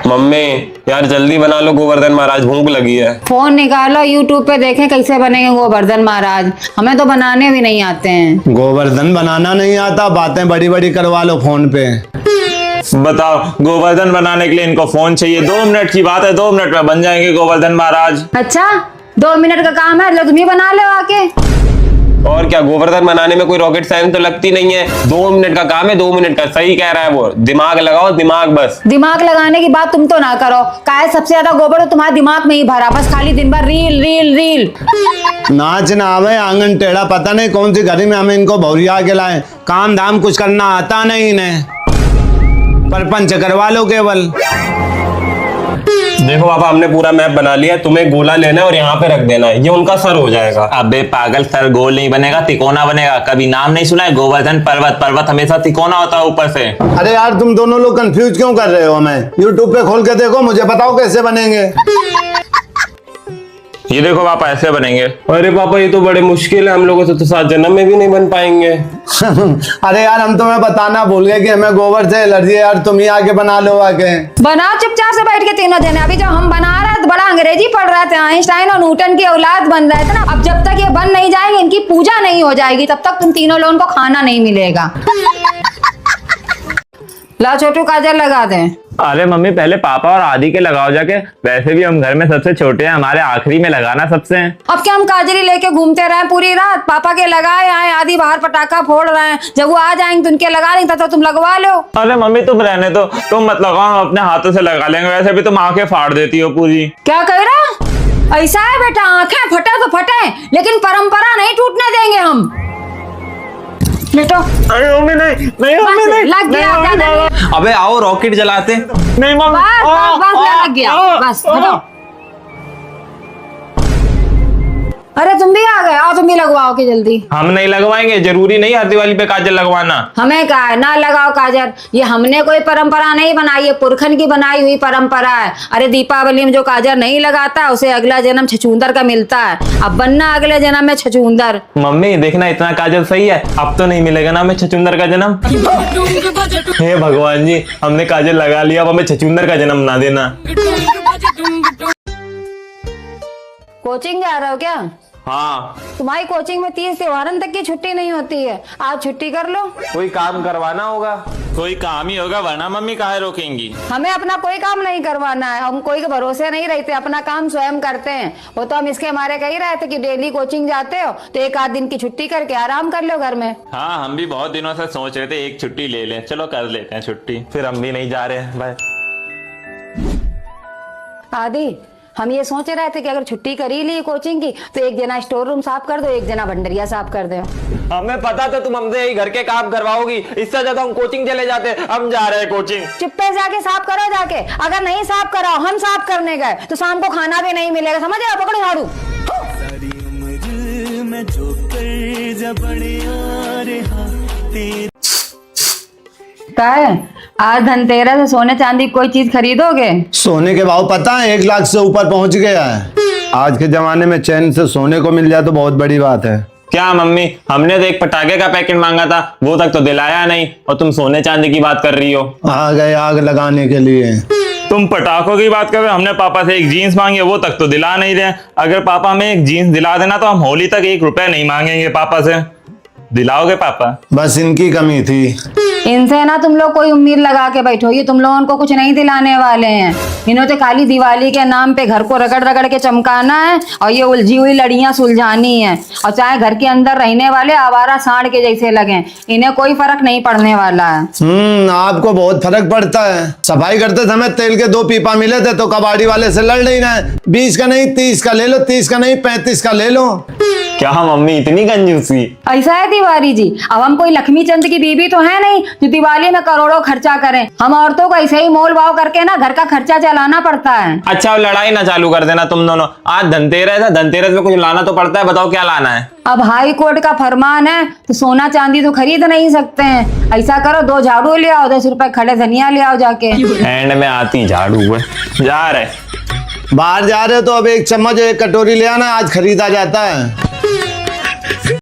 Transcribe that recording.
Mummy यार जल्दी बना लो, गोवर्धन महाराज भूख लगी है। फोन निकालो, यूट्यूब पे देखें कैसे बनेंगे गोवर्धन महाराज। हमें तो बनाने भी नहीं आते हैं। गोवर्धन बनाना नहीं आता, बातें बड़ी बड़ी करवा लो फोन पे। बताओ, गोवर्धन बनाने के लिए इनको फोन चाहिए? 2 मिनट की बात है, 2 मिनट में बन जाएंगे गोवर्धन महाराज। अच्छा 2 मिनट का काम है, लो तुम ही बना लो आके। और क्या, गोवर्धन बनाने में कोई रॉकेट साइंस तो लगती नहीं है। 2 मिनट का काम है, 2 मिनट का। सही कह रहा है वो, दिमाग लगाओ दिमाग। बस दिमाग लगाने की बात तुम तो ना करो। काय सबसे ज्यादा गोबर तो तुम्हारे दिमाग में ही भरा, बस खाली दिन भर रील रील रील। नाच ना आवे आंगन टेढ़ा, पता नहीं कौन सी घड़ी में हमें इनको भौरिया के लाए। काम धाम कुछ करना आता नहीं इन्हें, परपंच करवा लो केवल। देखो पापा, हमने पूरा मैप बना लिया। तुम्हें गोला लेना है और यहाँ पे रख देना है, ये उनका सर हो जाएगा। अबे पागल, सर गोल नहीं बनेगा, तिकोना बनेगा। कभी नाम नहीं सुना है गोवर्धन पर्वत? पर्वत हमेशा तिकोना होता है ऊपर से। अरे यार तुम दोनों लोग कंफ्यूज क्यों कर रहे हो हमें? यूट्यूब पे खोल के देखो, मुझे बताओ कैसे बनेंगे। ये देखो पापा, ऐसे बनेंगे। अरे पापा ये तो बड़े मुश्किल है, हम लोगों से तो 7 जन्म में भी नहीं बन पाएंगे। अरे यार हम तुम्हें बताना भूल गए कि हमें गोबर से एलर्जी है यार, तुम ही आके बना लो आके। बनाओ चुपचाप से बैठ के तीनों जने। अभी जब हम बना रहे थे तो बड़ा अंग्रेजी पढ़ रहे थे, आइंस्टाइन और न्यूटन की औलाद बन रहे थे ना। अब जब तक ये बन नहीं जाएंगे, इनकी पूजा नहीं हो जाएगी, तब तक तुम तीनों लोगों को खाना नहीं मिलेगा। ला छोटू काजल लगा दें। अरे मम्मी, पहले पापा और आदि के लगाओ जाके। वैसे भी हम घर में सबसे छोटे हैं, हमारे आखिरी में लगाना सबसे। अब क्या हम काजली लेके घूमते रहे पूरी रात? पापा के लगाए आए, आदि बाहर पटाखा फोड़ रहे हैं। जब वो आ जाएंगे तो उनके लगा देंगे, तो तुम लगवा लो। अरे मम्मी तुम रहने दो, तुम मत लगाओ, हम अपने हाथों से लगा लेंगे। वैसे भी तुम आंखें फाड़ देती हो पूरी। क्या कह रहा? ऐसा है बेटा, आंखें फटे तो फटे, लेकिन परंपरा नहीं टूटने देंगे हम। बेटो अरे मम्मी नहीं, नहीं मम्मी नहीं, लग गया, नहीं, मम्मी, नहीं। अबे आओ रॉकेट जलाते। नहीं मम्मी, बस लग गया, बस हटो। अरे तुम भी आ गए, आओ तुम भी लगवाओ के जल्दी। हम नहीं लगवाएंगे, जरूरी नहीं हर दिवाली पे काजल लगवाना। हमें क्या है, ना लगाओ काजल। ये हमने कोई परंपरा नहीं बनाई है, पुरखन की बनाई हुई परंपरा है। अरे दीपावली में जो काजल नहीं लगाता उसे अगला जन्म छछूंदर का मिलता है। अब बनना अगले जन्म में छछूंदर। मम्मी देखना, इतना काजल सही है, अब तो नहीं मिलेगा ना हमें छछूंदर का जन्म। हे भगवान जी, हमने काजल लगा लिया, अब हमें छछूंदर का जन्म ना देना। कोचिंग जा रहे हो क्या? हाँ। तुम्हारी कोचिंग में 30 त्योहारन तक की छुट्टी नहीं होती है, आज छुट्टी कर लो। कोई काम करवाना होगा। कोई काम ही होगा, वरना मम्मी काहे रोकेंगी? हमें अपना कोई काम नहीं करवाना है, हम कोई के भरोसे नहीं रहते, अपना काम स्वयं करते हैं। वो तो हम इसके हमारे कह ही रहे थे कि डेली कोचिंग जाते हो तो 1 आध दिन की छुट्टी करके आराम कर लो घर में। हाँ, हम भी बहुत दिनों से सोच रहे थे एक छुट्टी ले लें। चलो कर लेते हैं छुट्टी, फिर हम भी नहीं जा रहे हैं। बाय। आदि हम ये सोच रहे थे कि अगर छुट्टी कर ही ली कोचिंग की तो एक जना स्टोर रूम साफ कर दो, एक जना भंडरिया साफ कर दो। हमें पता था तुम हमसे यही घर के काम करवाओगी, इससे ज्यादा हम कोचिंग चले जाते। हम जा रहे हैं कोचिंग। चुप्पे जाके साफ करो जाके। अगर नहीं साफ कराओ, हम साफ करने गए तो शाम को खाना भी नहीं मिलेगा, समझ रहे हो? पकड़ो झाड़ू। क्या है, आज धनतेरस से सोने चांदी कोई चीज खरीदोगे? सोने के भाव पता है 1 लाख से ऊपर पहुंच गया है। आज के जमाने में चैन से सोने को मिल जाए तो बहुत बड़ी बात है। क्या मम्मी, हमने तो एक पटाखे का पैकेट मांगा था, वो तक तो दिलाया नहीं, और तुम सोने चांदी की बात कर रही हो। आ गए आग लगाने के लिए। तुम पटाखों की बात कर रहे हो, हमने पापा से एक जीन्स मांगी है, वो तक तो दिला नहीं रहे। अगर पापा हमें एक जीन्स दिला देना तो हम होली तक 1 रुपया नहीं मांगेंगे पापा से। दिलाओगे पापा? बस इनकी कमी थी। इनसे ना तुम लोग कोई उम्मीद लगा के बैठो, ये तुम लोगों को कुछ नहीं दिलाने वाले हैं। इन्होंने तो खाली दिवाली के नाम पे घर को रगड़ रगड़ के चमकाना है और ये उलझी हुई लड़ियां सुलझानी है। और चाहे घर के अंदर रहने वाले आवारा सांड के जैसे लगे, इन्हें कोई फर्क नहीं पड़ने वाला है। आपको बहुत फर्क पड़ता है। सफाई करते समय तेल के 2 पीपा मिले थे तो कबाड़ी वाले से लड़ नहीं रहे। 20 का नहीं 30 का ले लो, 30 का नहीं 35 का ले लो। क्या मम्मी इतनी कंजूसी? ऐसा है तिवारी जी, अब हम कोई लक्ष्मी चंद की बीबी तो है नहीं जो दिवाली में करोड़ों खर्चा करें। हम औरतों को ऐसे ही मोल भाव करके ना घर का खर्चा चलाना पड़ता है। अच्छा, अब लड़ाई ना चालू कर देना तुम दोनों। आज धनतेरस है, धनतेरस में कुछ लाना तो पड़ता है। बताओ क्या लाना है? अब हाई कोर्ट का फरमान है तो सोना चांदी तो खरीद नहीं सकते हैं। ऐसा करो, 2 झाड़ू ले आओ, 10 रुपए खड़े धनिया ले आओ जाके। एंड में आती झाड़ू है। जा रहे बाहर जा रहे हो तो अब 1 चम्मच 1 कटोरी ले आना, आज खरीदा जाता है।